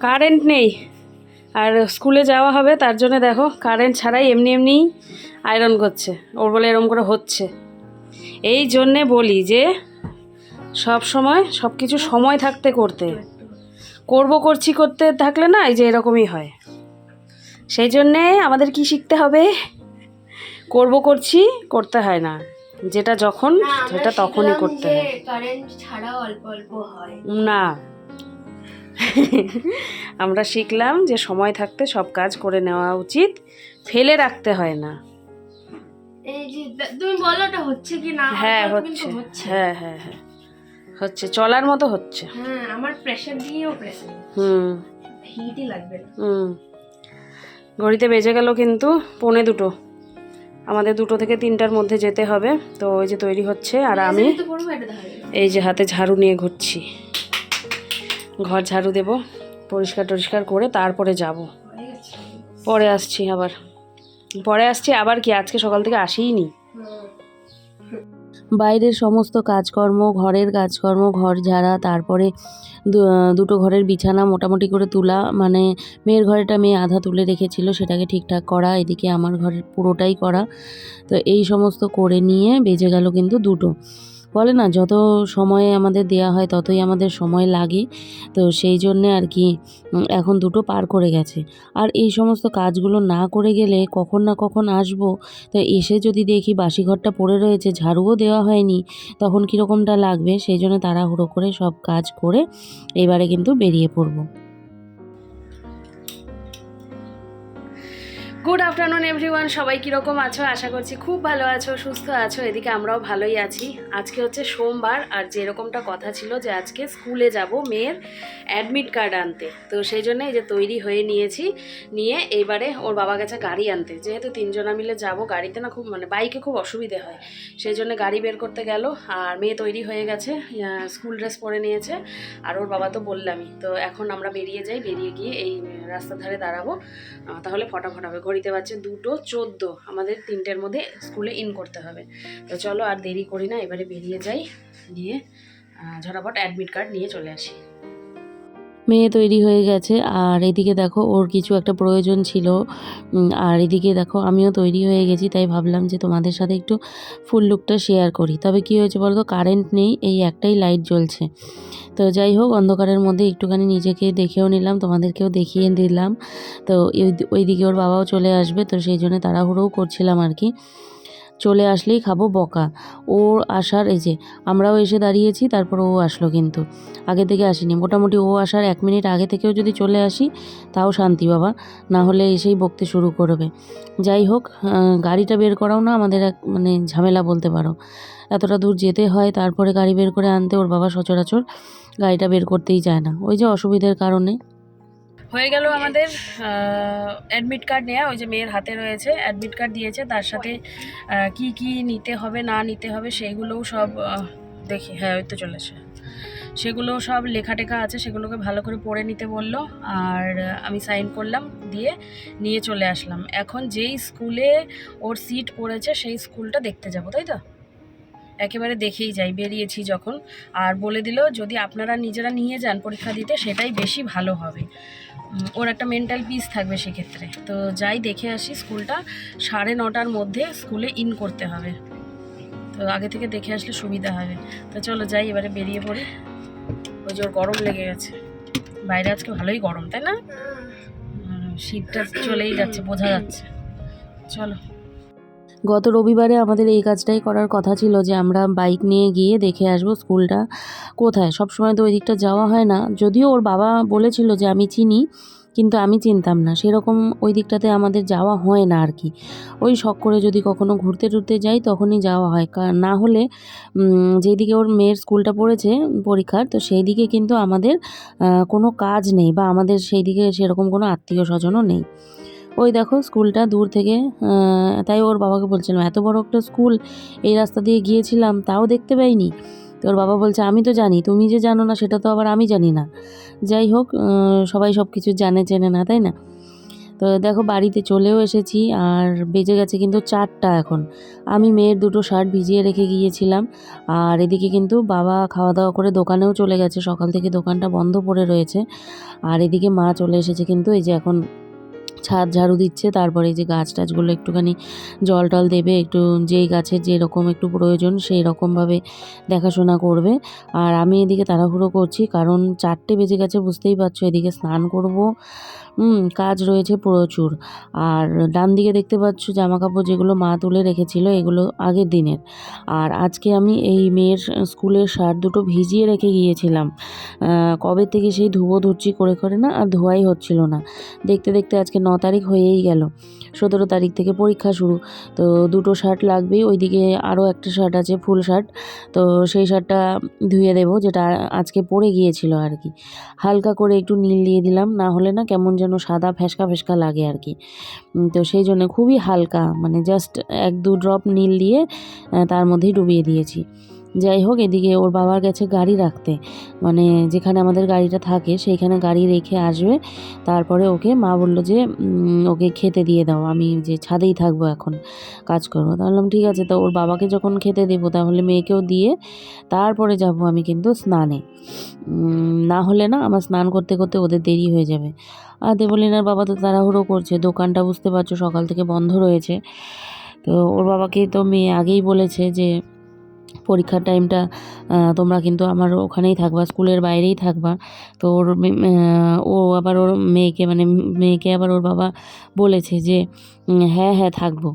Current নেই আর স্কুলে যাওয়া হবে, তার জন্য দেখো কারেন্ট ছাড়াই এমনি এমনিই আয়রন করছে। ওর বলে এরম করে হচ্ছে। এই জন্যে বলি যে সব সময় সব কিছু সময় থাকতে করতে থাকলে না এই যে এরকমই হয়। সেই জন্যে আমাদের কি শিখতে হবে, করতে হয় না, যেটা যখন সেটা তখনই করতে হয়। কারেন্ট ছাড়াও অল্প অল্প হয় না আমরা শিখলাম যে সময় থাকতে সব কাজ করে নেওয়া উচিত, ফেলে রাখতে হয় না। এই যে তুমি বলো ওটা হচ্ছে কি না? হ্যাঁ হচ্ছে, হ্যাঁ হ্যাঁ হ্যাঁ হচ্ছে, চলার মতো হচ্ছে। হ্যাঁ আমার প্রেসার দিয়েও প্রেসার হিটই লাগবে না। ঘড়িতে বেজে গেল কিন্তু 1:45। আমাদের 2 থেকে 3টার মধ্যে যেতে হবে। তো ওই যে তৈরি হচ্ছে আর আমি এই যে হাতে ঝাড়ু নিয়ে ঘুরছি। ঘর ঝাড়ু দেব, পরিষ্কার করে তারপরে যাব। পরে আসছি আবার কি আজকে সকাল থেকে আসিনি। বাইরের সমস্ত কাজকর্ম, ঘরের কাজকর্ম, ঘর ঝাড়া, তারপরে দুটো ঘরের বিছানা মোটামুটি করে তোলা, মানে মেয়ের ঘরেটা মেয়ে আধা তুলে রেখেছিল সেটাকে ঠিকঠাক করা, এদিকে আমার ঘরের পুরোটাই করা। তো এই সমস্ত করে নিয়ে বেজে গেল কিন্তু 2টো। বলে না যত সময় আমাদের দেয়া হয় ততই আমাদের সময় লাগে। তো সেই জন্যে আর কি এখন 2টো পার করে গেছে। আর এই সমস্ত কাজগুলো না করে গেলে কখন না কখন আসবো, তো এসে যদি দেখি বাসি ঘরটা পড়ে রয়েছে, ঝাড়ুও দেওয়া হয়নি, তখন কীরকমটা লাগবে। সেই জন্য তাড়াহুড়ো করে সব কাজ করে এবারে কিন্তু বেরিয়ে পড়বো। গুড আফটারনুন এভরিওয়ান, সবাই কীরকম আছো? আশা করছি খুব ভালো আছো, সুস্থ আছো। এদিকে আমরাও ভালোই আছি। আজকে হচ্ছে সোমবার, আর যেরকমটা কথা ছিল যে আজকে স্কুলে যাব মেয়ের অ্যাডমিট কার্ড আনতে, তো সেই জন্য এই যে তৈরি হয়ে নিয়ে এইবারে ওর বাবা গেছে গাড়ি আনতে। যেহেতু 3জনা মিলে যাব, গাড়িতে না খুব বাইকে খুব অসুবিধে হয়, সেই জন্য গাড়ি বের করতে গেল। আর মেয়ে তৈরি হয়ে গেছে, স্কুল ড্রেস পরে নিয়েছে, আর ওর বাবা তো বললামই। তো এখন আমরা বেরিয়ে গিয়ে এই রাস্তার ধারে দাঁড়াবো, তাহলে ফটাফট হবে। ঘড়িতে বাজছে 2:14, আমাদের 3টের মধ্যে স্কুলে ইন করতে হবে। তো চলো আর দেরি করি না, এবারে বেরিয়ে যাই, গিয়ে ঝটাপট অ্যাডমিট কার্ড নিয়ে চলে আসি। মেয়ে তৈরি হয়ে গেছে, আর এদিকে দেখো ওর কিছু একটা প্রয়োজন ছিল, আর এদিকে দেখো আমিও তৈরি হয়ে গেছি। তাই ভাবলাম যে তোমাদের সাথে একটু ফুল লুকটা শেয়ার করি। তবে কি হয়েছে বলো তো, কারেন্ট নেই, এই একটাই লাইট জ্বলছে। তো যাই হোক, অন্ধকারের মধ্যে একটুখানি নিজেকে দেখেও নিলাম, তোমাদেরকেও দেখিয়ে দিলাম। তো ওইদিকে ওর বাবাও চলে আসবে, তো সেই জন্য তাড়াহুড়োও করছিলাম আর কি। চলে আসলেই খাবো বকা। ওর আসার, এই যে আমরাও এসে দাঁড়িয়েছি, তারপর ও আসলো, কিন্তু আগে থেকে আসেনি। মোটামুটি ও আসার 1 মিনিট আগে থেকেও যদি চলে আসি তাও শান্তি বাবা, না হলে এসেই বকতে শুরু করবে। যাই হোক, গাড়িটা বের করাও না আমাদের এক ঝামেলা বলতে পারো। এতটা দূর যেতে হয়, তারপরে গাড়ি বের করে আনতে ওর বাবা সচরাচর গাড়িটা বের করতেই চায় না, ওই যে অসুবিধার কারণে। হয়ে গেল আমাদের অ্যাডমিট কার্ড নেওয়া। ওই যে মেয়ের হাতে রয়েছে, অ্যাডমিট কার্ড দিয়েছে, তার সাথে কি কি নিতে হবে না নিতে হবে সেইগুলোও সব দেখি। হ্যাঁ ওই তো চলেছে, সেগুলো সব লেখা টেখা আছে, সেগুলোকে ভালো করে পড়ে নিতে বললো। আর আমি সাইন করলাম, নিয়ে চলে আসলাম। এখন যেই স্কুলে ওর সিট পড়েছে সেই স্কুলটা দেখতে যাবো, তাই তো একেবারে দেখেই যাই বেরিয়েছি যখন। আর বলে দিল যদি আপনারা নিজেরা নিয়ে যান পরীক্ষা দিতে সেটাই বেশি ভালো হবে, ওর একটা মেন্টাল পিস থাকবে সেক্ষেত্রে। তো যাই দেখে আসি, স্কুলটা 9:30টার মধ্যে স্কুলে ইন করতে হবে, তো আগে থেকে দেখে আসলে সুবিধা হবে। তো চলো যাই, এবারে বেরিয়ে পড়ি। ওই যে ওর গরম লেগে গেছে, বাইরে আজকে ভালোই গরম, তাই না? শীতটা চলেই যাচ্ছে, বোঝা যাচ্ছে। চলো। গত রবিবারে আমাদের এই কাজটাই করার কথা ছিল, যে আমরা বাইক নিয়ে গিয়ে দেখে আসবো স্কুলটা কোথায়। সব সময় তো ওই দিকটা যাওয়া হয় না, যদিও ওর বাবা বলেছিল যে আমি চিনি, কিন্তু আমি চিনতাম না সেরকম। ওই দিকটাতে আমাদের যাওয়া হয় না আর কি। ওই শখ করে যদি কখনো ঘুরতে টুরতে যাই তখনই যাওয়া হয়, না হলে যেদিকে ওর মেয়ের স্কুলটা পড়েছে পরীক্ষার, তো সেই দিকে কিন্তু আমাদের কোনো কাজ নেই, বা আমাদের সেই দিকে সেরকম কোনো আত্মীয় স্বজনও নেই। ওই দেখো স্কুলটা দূর থেকে, তাই ওর বাবাকে বলছিলাম এত বড় একটা স্কুল, এই রাস্তা দিয়ে গিয়েছিলাম তাও দেখতে পাইনি। তো ওর বাবা বলছে আমি তো জানি, তুমি যে জানো না সেটা তো আবার আমি জানি না। যাই হোক, সবাই সব কিছু জানে চেনে না, তাই না? তো দেখো বাড়িতে চলেও এসেছি, আর বেজে গেছে কিন্তু 4টা এখন। আমি মেয়ের দুটো শার্ট ভিজিয়ে রেখে গিয়েছিলাম, আর এদিকে কিন্তু বাবা খাওয়া দাওয়া করে দোকানেও চলে গেছে, সকাল থেকে দোকানটা বন্ধ পড়ে রয়েছে। আর এদিকে মা চলে এসেছে কিন্তু, এই যে এখন ছাদ ঝাড়ু দিচ্ছে, তারপরে এই যে গাছ টাছগুলো একটুখানি জল টল দেবে, একটু যেই গাছের যেরকম একটু প্রয়োজন সেই রকমভাবে দেখাশোনা করবে। আর আমি এদিকে তাড়াহুড়ো করছি, কারণ 4টে বেজে গেছে, বুঝতেই পারছো। এদিকে স্নান করব, কাজ রয়েছে প্রচুর। আর ডান দিকে দেখতে পাচ্ছ জামা কাপড় যেগুলো মা তুলে রেখেছিল, এগুলো আগের দিনের। আর আজকে আমি এই মেয়ের স্কুলের শার্ট দুটো ভিজিয়ে রেখে গিয়েছিলাম, কবে থেকে সেই ধুচ্ছি করে করে না, আর ধোয়াই হচ্ছিল না। দেখতে দেখতে আজকে 9 তারিখ হয়েই গেল, 17 তারিখ থেকে পরীক্ষা শুরু। তো দুটো শার্ট লাগবেই, ওইদিকে আরও একটা শার্ট আছে ফুল শার্ট, তো সেই শার্টটা ধুয়ে দেবো, যেটা আজকে পরে গিয়েছিল আর কি। হালকা করে একটু নীল দিয়ে দিলাম, না হলে না কেমন যেন সাদা ফ্যাসকা ফ্যাসকা লাগে আর কি। তো সেই জন্য খুবই হালকা, মানে জাস্ট 1-2 ড্রপ নীল দিয়ে তার মধ্যেই ডুবিয়ে দিয়েছি। যাই হোক, এদিকে ওর বাবার গেছে গাড়ি রাখতে, মানে যেখানে আমাদের গাড়িটা থাকে সেইখানে গাড়ি রেখে আসবে। তারপরে ওকে মা বললো যে ওকে খেতে দিয়ে দাও, আমি যে ছাদেই থাকবো এখন, কাজ করবো। তা বললাম ঠিক আছে। তো ওর বাবাকে যখন খেতে দেবো তাহলে মেয়েকেও দিয়ে তারপরে যাব আমি কিন্তু স্নানে। না হলে না আমার স্নান করতে করতে ওদের দেরি হয়ে যাবে। আর দেবলীনার বাবা তো তাড়াহুড়ো করছে, দোকানটা বুঝতে পারছো সকাল থেকে বন্ধ রয়েছে। তো ওর বাবাকে তো মেয়ে আগেই বলেছে যে পরীক্ষার টাইমটা তোমরা কিন্তু আমার ওখানেই থাকবা, স্কুলের বাইরেই থাকবা। তো ও আবার ওর মেয়েকে, মানে মেয়েকে আবার ওর বাবা বলেছে যে হ্যাঁ হ্যাঁ থাকবো।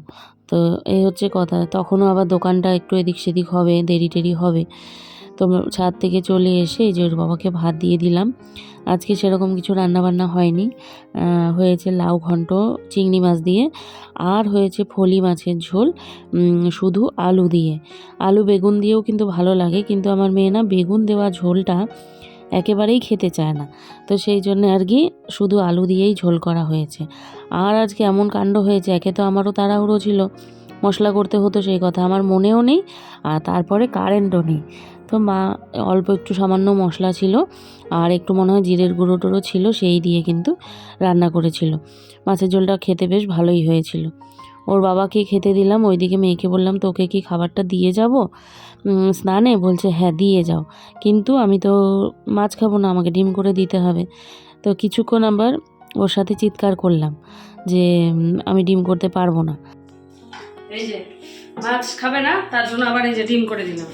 তো এই হচ্ছে কথা। তখনও আবার দোকানটা একটু এদিক সেদিক হবে, দেরি টেরি হবে। তো ছাদ থেকে চলে এসে এই যে ওর বাবাকে ভাত দিয়ে দিলাম। আজকে সেরকম কিছু রান্নাবান্না হয়নি, হয়েছে লাউ ঘন্ট চিংড়ি মাছ দিয়ে, আর হয়েছে ফলি মাছের ঝোল শুধু আলু দিয়ে। আলু বেগুন দিয়েও কিন্তু ভালো লাগে, কিন্তু আমার মেয়ে না বেগুন দেওয়া ঝোলটা একেবারেই খেতে চায় না। তো সেই জন্য আর কি শুধু আলু দিয়েই ঝোল করা হয়েছে। আর আজকে এমন কাণ্ড হয়েছে, একে তো আমারও তাড়াহুড়ো ছিল, মশলা করতে হতো সেই কথা আমার মনেও নেই, আর তারপরে কারেন্টও নেই। তো মা অল্প একটু সামান্য মশলা ছিল, আর একটু মনে হয় জিরের গুঁড়ো টুড়ো ছিল, সেই দিয়ে কিন্তু রান্না করেছিল। মাছের ঝোলটা খেতে বেশ ভালোই হয়েছিল। ওর বাবাকে খেতে দিলাম, ওইদিকে মেয়েকে বললাম তোকে কি খাবারটা দিয়ে যাব স্নানে? বলছে হ্যাঁ দিয়ে যাও, কিন্তু আমি তো মাছ খাবো না, আমাকে ডিম করে দিতে হবে। তো কিছুক্ষণ আবার ওর সাথে চিৎকার করলাম যে আমি ডিম করতে পারবো না। এই যে মাছ খাবে না, তার জন্য আবার এই যে ডিম করে দিলাম।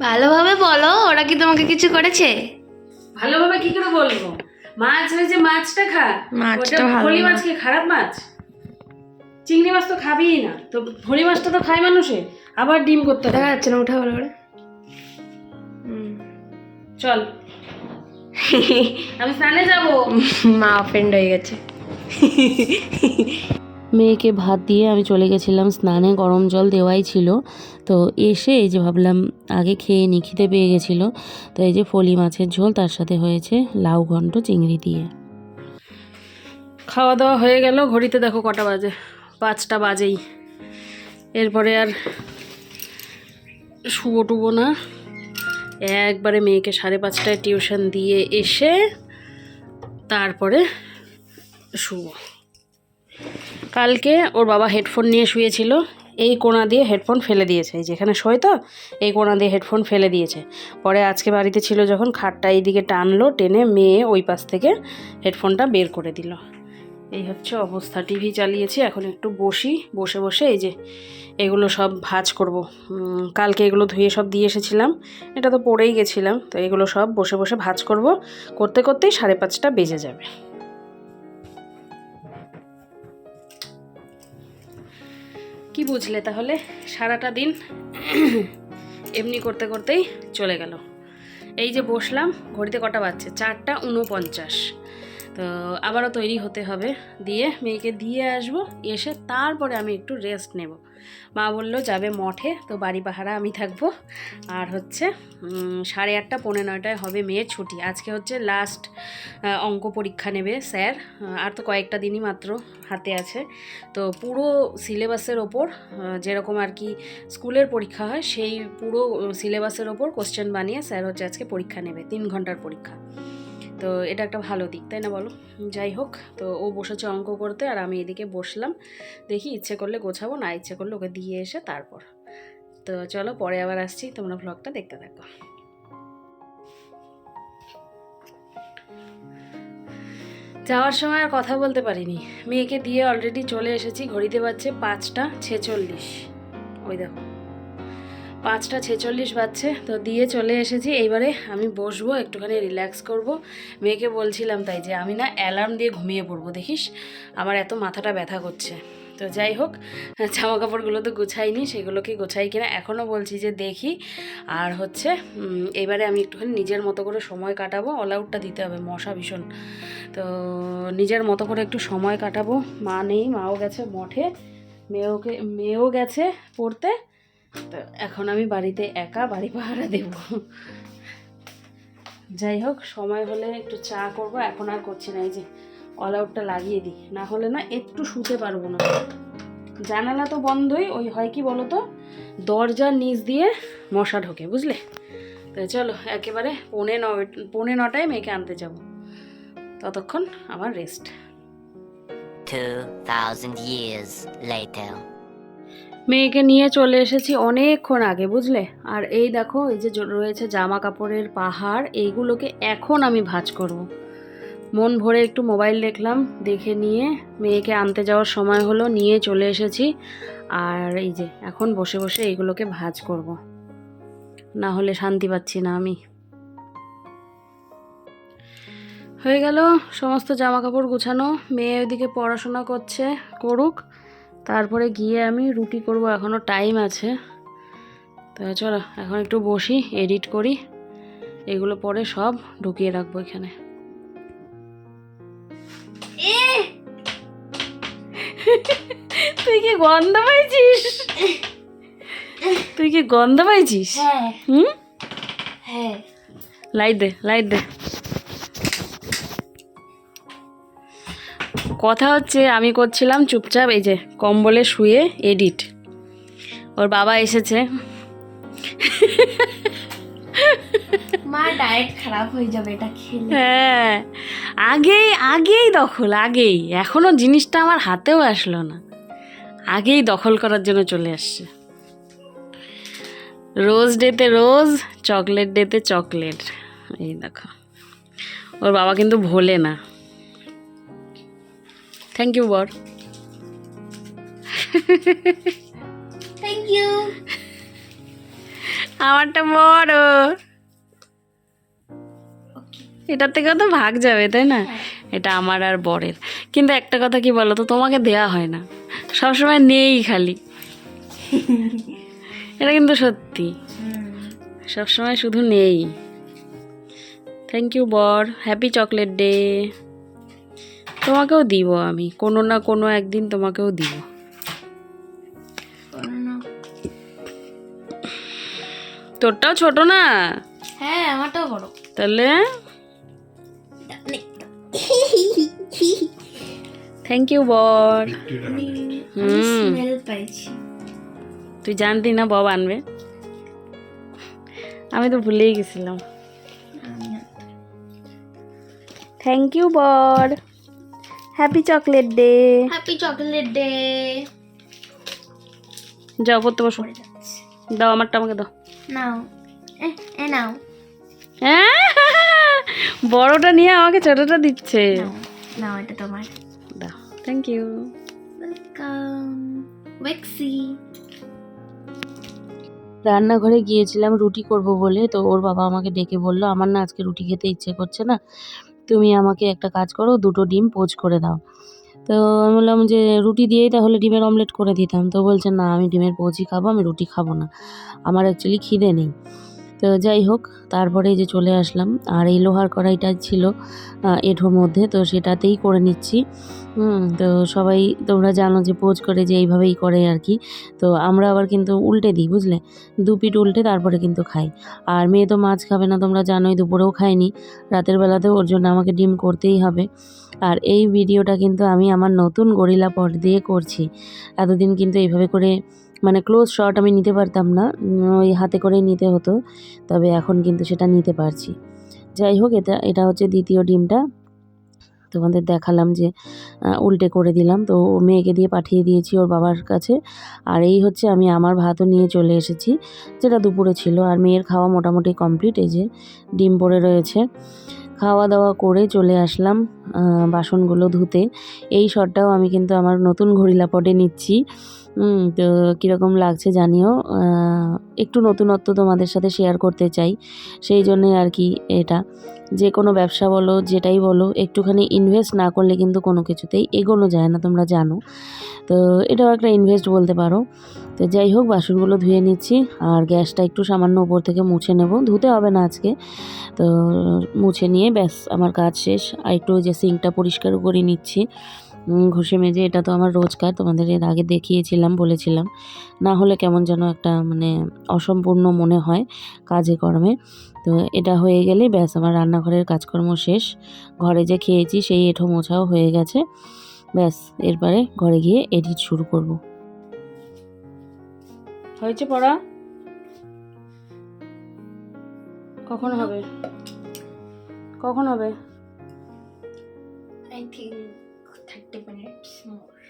ভালোভাবে বলো, ওরা কি তোমাকে কিছু করেছে? ভালোভাবে কি করে বলবো? মাছ হয়েছে, মাছটা খা। মাছটা ভালো ভলি না। মাছ কি খারাপ মাছ? চিংড়ি মাছ তো খাবিই না, তো ভলি মাছটা তো খায় মানুষে, আবার ডিম করতে হবে। দেখা যাচ্ছে না, উঠা ভালো করে। চল আমি স্নানে যাবো। মা অফেন্ড হয়ে গেছে। মেয়েকে ভাত দিয়ে আমি চলে গেছিলাম স্নানে, গরম জল দেওয়াই ছিল। তো এসে এই যে ভাবলাম আগে খেয়ে নিই, খিদে পেয়ে গেছিলো। তো এই যে ফলি মাছের ঝোল, তার সাথে হয়েছে লাউ ঘন্ট চিংড়ি দিয়ে। খাওয়া দাওয়া হয়ে গেল, ঘড়িতে দেখো কটা বাজে, 5টা বাজেই। এরপরে আর শুবো টুবো না, একবারে মেয়েকে 5:30টায় টিউশন দিয়ে এসে তারপরে শুবো। কালকে ওর বাবা হেডফোন নিয়ে শুয়েছিল, এই কোণা দিয়ে হেডফোন ফেলে দিয়েছে, এই যেখানে শোয় তো এই কোণা দিয়ে হেডফোন ফেলে দিয়েছে। পরে আজকে বাড়িতে ছিল যখন, খাটটা এইদিকে টানলো, টেনে মেয়ে ওই পাশ থেকে হেডফোনটা বের করে দিল। এই হচ্ছে অবস্থা। টিভি চালিয়েছি, এখন একটু বসি, বসে বসে এই যে এগুলো সব ভাঁজ করব। কালকে এগুলো ধুয়ে সব দিয়ে এসেছিলাম, এটা তো পড়েই গেছিলাম, তো এগুলো সব বসে বসে ভাঁজ করব। করতে করতেই 5:30টা বেজে যাবে। কি বুঝলে তাহলে? সারাটা দিন এমনি করতে করতেই চলে গেল। এই যে বসলাম, ঘড়িতে কটা বাজছে, 4:49। তো আবারও তৈরি হতে হবে, দিয়ে মেয়েকে দিয়ে আসবো, এসে তারপরে আমি একটু রেস্ট নেব। মা বললো যাবে মঠে, তো বাড়ি পাহারা আমি থাকবো। আর হচ্ছে 8:30 পৌনে 9টায় হবে মেয়ের ছুটি। আজকে হচ্ছে লাস্ট অঙ্ক পরীক্ষা নেবে স্যার, আর তো কয়েকটা দিনই মাত্র হাতে আছে। তো পুরো সিলেবাসের ওপর, যেরকম আর কি স্কুলের পরীক্ষা হয়, সেই পুরো সিলেবাসের ওপর কোশ্চেন বানিয়ে স্যার হচ্ছে আজকে পরীক্ষা নেবে, 3 ঘন্টার পরীক্ষা। তো এটা একটা ভালো দিক, তাই না বলো? যাই হোক, তো ও বসেছে অঙ্ক করতে আর আমি এদিকে বসলাম, দেখি ইচ্ছে করলে গোছাবো, না ইচ্ছে করলে ওকে দিয়ে এসে তারপর। তো চলো পরে আবার আসছি, তোমরা ভ্লগটা দেখতে থাকো। যাওয়ার সময় আর কথা বলতে পারিনি, মেয়েকে দিয়ে অলরেডি চলে এসেছি। ঘড়িতে বাজছে 5:46। ওই দেখো 5:46 বাজছে, তো দিয়ে চলে এসেছি। এইবারে আমি বসবো, একটুখানি রিল্যাক্স করব। মেয়েকে বলছিলাম তাই যে আমি না অ্যালার্ম দিয়ে ঘুমিয়ে পড়বো, দেখিস আমার এত মাথাটা ব্যথা করছে। তো যাই হোক, জামা কাপড়গুলো তো গোছাইনি, সেগুলোকে গোছাই কিনা এখনও বলছি যে দেখি। আর হচ্ছে এবারে আমি একটুখানি নিজের মতো করে সময় কাটাবো। অল আউটটা দিতে হবে, মশা ভীষণ। তো নিজের মতো করে একটু সময় কাটাবো। মা নেই, মাও গেছে মঠে, মেয়েও গেছে পড়তে। তো এখন আমি বাড়িতে একা, বাড়ি পাহারা দেব। যাই হোক, সময় হলে একটু চা করব, এখন আর করছি না। এই যে অল আউটটা লাগিয়ে দিই, না হলে না একটু শুতে পারবো না। জানালা তো বন্ধই, ওই হয় কি বলো তো, দরজার নিচ দিয়ে মশা ঢোকে, বুঝলে? তো চলো একেবারে 8:45 মেয়েকে আনতে যাব, ততক্ষণ আমার রেস্ট। 2000 years later. মেয়েকে নিয়ে চলে এসেছি অনেকক্ষণ আগে, বুঝলে? আর এই দেখো, এই যে রয়েছে জামা কাপড়ের পাহাড়, এইগুলোকে এখন আমি ভাঁজ করব। মন ভরে একটু মোবাইল দেখলাম, দেখে নিয়ে মেয়েকে আনতে যাওয়ার সময় হলো, নিয়ে চলে এসেছি। আর এই যে এখন বসে বসে এইগুলোকে ভাঁজ করব, না হলে শান্তি পাচ্ছি না আমি। হয়ে গেল সমস্ত জামা কাপড় গুছানো। মেয়ে ওইদিকে পড়াশোনা করছে, করুক, তারপরে গিয়ে আমি রুটি করব, এখনও টাইম আছে। তো চলো এখন একটু বসি, এডিট করি, এগুলো পরে সব ঢুকিয়ে রাখবো এখানে। তুই কি গন্ধ পাইছিস? তুই কি গন্ধ পাইছিস? হ্যাঁ হুম, হ্যাঁ। লাইট দে, লাইট দে। কথা হচ্ছে, আমি করছিলাম চুপচাপ এই যে কম্বলে শুয়ে এডিট। ওর বাবা এসেছে। মা ডায়েট খারাপ হয়ে যাবে এটা খেলে। হ্যাঁ, আগেই দখল, আগেই। এখনো জিনিসটা আমার হাতেও আসলো না, আগেই দখল করার জন্য চলে আসছে। রোজ ডেতে রোজ, চকলেট ডেতে চকলেট। এই দেখো, ওর বাবা কিন্তু ভোলে না। থ্যাংক ইউ বর। Thank you. আমারটা বড়, এটার থেকেও তো ভাগ যাবে, তাই না? এটা আমার আর বরের। কিন্তু একটা কথা কি বলো তো, তোমাকে দেয়া হয় না, সবসময় নেই খালি। এটা কিন্তু সত্যি, সবসময় শুধু নেই। থ্যাংক ইউ বর, হ্যাপি চকলেট ডে। তোমাকেও দিব আমি, কোনো না কোনো একদিন তোমাকেও দিব। তোরটাও ছোট না? হ্যাঁ আমারটাও বড়। তাহলে থ্যাংক ইউ বর। স্মেল পাইছি। তুই জানতি না বব আনবে? আমি তো ভুলেই গেছিলাম। থ্যাংক ইউ বর, happy chocolate day. Happy chocolate day. যাও পড়তে বসো, দাও আমারটা আমাকে দাও। নাও, এ নাও। হ্যাঁ, বড়টা নিয়ে আমাকে ছোটটা দিচ্ছে। নাও এটা তোমার। দাও, থ্যাংক ইউ। ওয়েলকাম ওয়েক্সি। রান্নাঘরে গিয়েছিলাম রুটি করব বলে, তো ওর বাবা আমাকে ডেকে বলল, আমার না আজকে রুটি খেতে ইচ্ছে করছে না, তুমি আমাকে একটা কাজ করো, 2টো ডিম পোচ করে দাও। তো আমি বললাম যে রুটি দিয়েই তাহলে ডিমের অমলেট করে দিতাম। তো বলছে না, আমি ডিমের পোচই খাবো, আমি রুটি খাবো না, আমার অ্যাকচুয়ালি খিদে নেই। তো যাই হোক, তারপরে এই যে চলে আসলাম। আর এই লোহার কড়াইটা ছিল এঁঠোর মধ্যে, তো সেটাতেই করে নিচ্ছি। তো সবাই তোমরা জানো যে পোচ করে যে এইভাবেই করে আর কি। তো আমরা আবার কিন্তু উল্টে দিই, বুঝলে, 2 পিঠ উল্টে তারপরে কিন্তু খাই। আর মেয়ে তো মাছ খাবে না, তোমরা জানোই, দুপুরেও খাইনি, রাতের বেলাতেও, ওর জন্য আমাকে ডিম করতেই হবে। আর এই ভিডিওটা কিন্তু আমি আমার নতুন গরিলা পট দিয়ে করছি। এতদিন কিন্তু এইভাবে করে মানে ক্লোজ শট আমি নিতে পারতাম না, ওই হাতে করেই নিতে হতো, তবে এখন কিন্তু সেটা নিতে পারছি। যাই হোক, এটা হচ্ছে দ্বিতীয় ডিমটা তোমাদের দেখালাম যে উল্টে করে দিলাম। তো মেয়েকে দিয়ে পাঠিয়ে দিয়েছি ওর বাবার কাছে। আর এই হচ্ছে আমি আমার ভাতও নিয়ে চলে এসেছি, যেটা দুপুরে ছিল। আর মেয়ের খাওয়া মোটামুটি কমপ্লিট। এই যে ডিম পড়ে রয়েছে। খাওয়া দাওয়া করে চলে আসলাম বাসনগুলো ধুতে। এই শটটাও আমি কিন্তু আমার নতুন ঘড়িলা পটে নিচ্ছি। তো কীরকম লাগছে জানিও। একটু নতুনত্ব তোমাদের সাথে শেয়ার করতে চাই, সেই জন্যে আর কি। এটা যে কোনো ব্যবসা বলো, যেটাই বলো, একটুখানি ইনভেস্ট না করলে কিন্তু কোনো কিছুতেই এগোনো যায় না, তোমরা জানো। তো এটাও একটা ইনভেস্ট বলতে পারো। তো যাই হোক, বাসনগুলো ধুয়ে নিচ্ছি। আর গ্যাসটা একটু সামান্য উপর থেকে মুছে নেব, ধুতে হবে না আজকে। তো মুছে নিয়ে ব্যাস আমার কাজ শেষ। আর একটু ওই যে সিঙ্কটা পরিষ্কার করে নিচ্ছি ঘষে মেজে। এটা তো আমার রোজকার, তোমাদের এর আগে দেখিয়েছিলাম, বলেছিলাম। না হলে কেমন যেন একটা মানে অসম্পূর্ণ মনে হয় কাজে কর্মে। তো এটা হয়ে গেলে ব্যাস আমার রান্নাঘরের কাজকর্ম শেষ। ঘরে যে খেয়েছি সেই এঁঠো মোছাও হয়ে গেছে। ব্যাস এরপরে ঘরে গিয়ে এডিট শুরু করব। হয়েছে পড়া? কখন হবে? কখন হবে? I think 30 minutes more.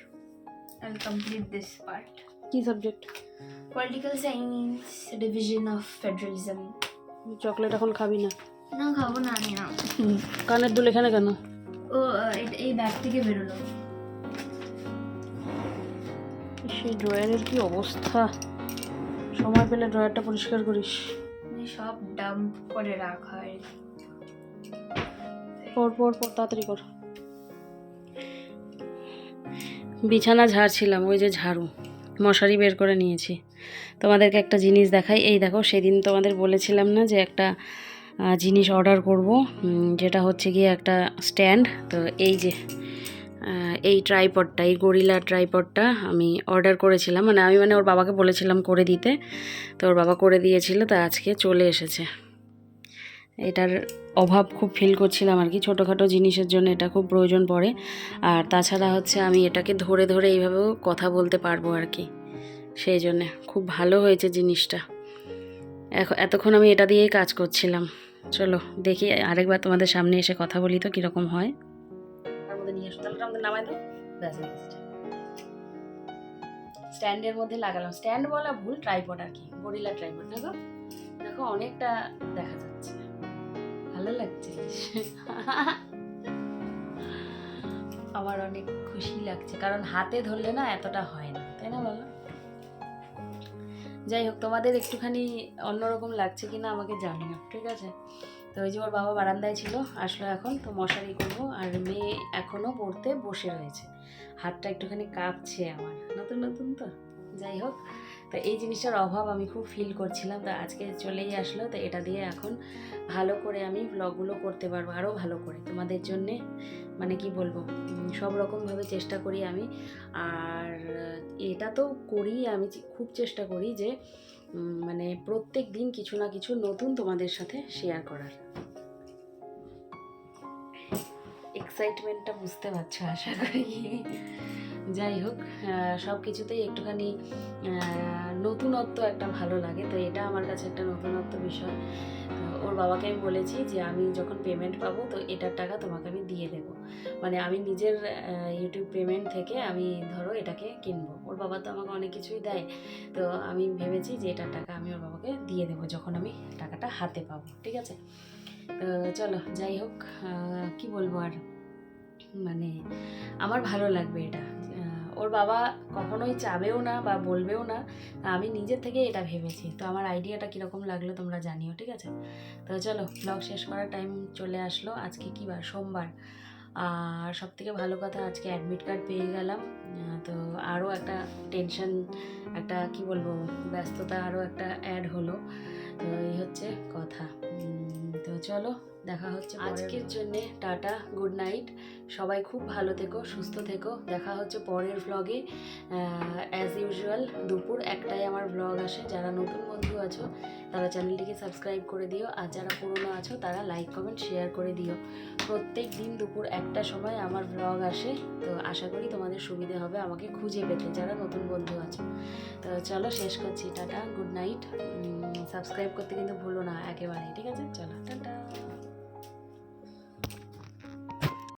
I'll complete this part. কি subject? Political science, division of federalism. Chocolate এখন খাবি না? না খাবো না আমি না। কানের দুল এখানে কেন? ও এই ব্যাগ থেকে বেরোলো। সেই ড্রয়ারের কি অবস্থা! সময় পেলে ড্রয়ারটা পরিষ্কার করিস। সব ডাম্প করে রাখা হয়। পর তাড়াতাড়ি কর। বিছানা ঝাড়ছিলাম, ওই যে ঝাড়ু, মশারি বের করে নিয়েছি। তোমাদেরকে একটা জিনিস দেখাই। এই দেখো, সেদিন তোমাদের বলেছিলাম না যে একটা জিনিস অর্ডার করব, যেটা হচ্ছে গিয়ে একটা স্ট্যান্ড। তো এই যে এই ট্রাইপডটা, এই গরিলা ট্রাইপডটা আমি অর্ডার করেছিলাম। আমি ওর বাবাকে বলেছিলাম করে দিতে, তো ওর বাবা করে দিয়েছিল। তো আজকে চলে এসেছে। এটার অভাব খুব ফিল করছিলাম আর কি, ছোটোখাটো জিনিসের জন্য এটা খুব প্রয়োজন পড়ে। আর তাছাড়া হচ্ছে আমি এটাকে ধরে ধরে এইভাবেও কথা বলতে পারবো আর কি, সেই জন্যে খুব ভালো হয়েছে জিনিসটা। এতক্ষণ আমি এটা দিয়েই কাজ করছিলাম। চলো দেখি আরেকবার তোমাদের সামনে এসে কথা বলি তো কীরকম হয়। তার মধ্যে নিয়ে আসো, তাহলে আমাদের নামাই দাও। স্ট্যান্ডের মধ্যে লাগালাম, স্ট্যান্ড বলা ভুল, ট্রাইপড আর কি, গরিলা ট্রাইপড। দেখো দেখো অনেকটা দেখা যাচ্ছে, ভালো লাগছে। আমার অনেক খুশি লাগছে, কারণ হাতে ধরলে না এতটা হয় না, তাই না বলো? যাই হোক, তোমাদের একটুখানি অন্যরকম লাগছে কিনা আমাকে জানিও, ঠিক আছে? তো ওই যে ওর বাবা বারান্দায় ছিল, আসলো এখন। তো মশারি করবো। আর মেয়ে এখনও পড়তে বসে রয়েছে, হাতটা একটুখানি কাঁপছে আমার, নতুন নতুন তো। যাই হোক, তো এই জিনিসটার অভাব আমি খুব ফিল করছিলাম। তো আজকে চলেই আসলো। তো এটা দিয়ে এখন ভালো করে আমি ভ্লগগুলো করতে পারবো, আরও ভালো করে তোমাদের জন্যে। কি বলবো, সব রকমভাবে চেষ্টা করি আমি। আর এটা তো করি, আমি খুব চেষ্টা করি যে প্রত্যেক দিন কিছু না কিছু নতুন তোমাদের সাথে শেয়ার করার। এক্সাইটমেন্টটা বুঝতে পারছো আশা করি। যাই হোক, সব কিছুতেই একটুখানি নতুনত্ব একটা ভালো লাগে। তো এটা আমার কাছে একটা নতুনত্ব বিষয়। ওর বাবাকে আমি বলেছি যে আমি যখন পেমেন্ট পাবো তো এটার টাকা তোমাকে আমি দিয়ে দেবো। আমি নিজের ইউটিউব পেমেন্ট থেকে আমি ধরো এটাকে কিনবো। ওর বাবা তো আমাকে অনেক কিছুই দেয়। তো আমি ভেবেছি যে এটার টাকা আমি ওর বাবাকে দিয়ে দেবো যখন আমি টাকাটা হাতে পাবো, ঠিক আছে? তো চলো, যাই হোক, কি বলবো আর, আমার ভালো লাগবে এটা। ওর বাবা কখনোই চাবেও না বা বলবেও না, আমি নিজের থেকে এটা ভেবেছি। তো আমার আইডিয়াটা কীরকম লাগলো তোমরা জানিও, ঠিক আছে? তো চলো, ব্লগ শেষ করার টাইম চলে আসলো। আজকে কী বার? সোমবার। আর সবথেকে ভালো কথা, আজকে অ্যাডমিট কার্ড পেয়ে গেলাম। তো আরও একটা টেনশন, একটা কি বলবো, ব্যস্ততা আরও একটা অ্যাড হলো। তো এই হচ্ছে কথা। তো চলো, দেখা হচ্ছে আজকের জন্যে। Tata, good night. সবাই খুব ভালো থেকো, সুস্থ থেকো। দেখা হচ্ছে পরের ভ্লগে। অ্যাজ ইউজুয়াল দুপুর 1টায় আমার ভ্লগ আসে। যারা নতুন বন্ধু আছো তারা চ্যানেলটিকে সাবস্ক্রাইব করে দিও, আর যারা পুরনো আছো তারা লাইক কমেন্ট শেয়ার করে দিও। প্রত্যেক দিন দুপুর 1টার সময় আমার ভ্লগ আসে। তো আশা করি তোমাদের সুবিধে হবে আমাকে খুঁজে পেতে, যারা নতুন বন্ধু আছো। তো চলো, শেষ করছি। Tata, good night. সাবস্ক্রাইব করতে কিন্তু ভুলো না একেবারেই, ঠিক আছে? চলো, টাটা।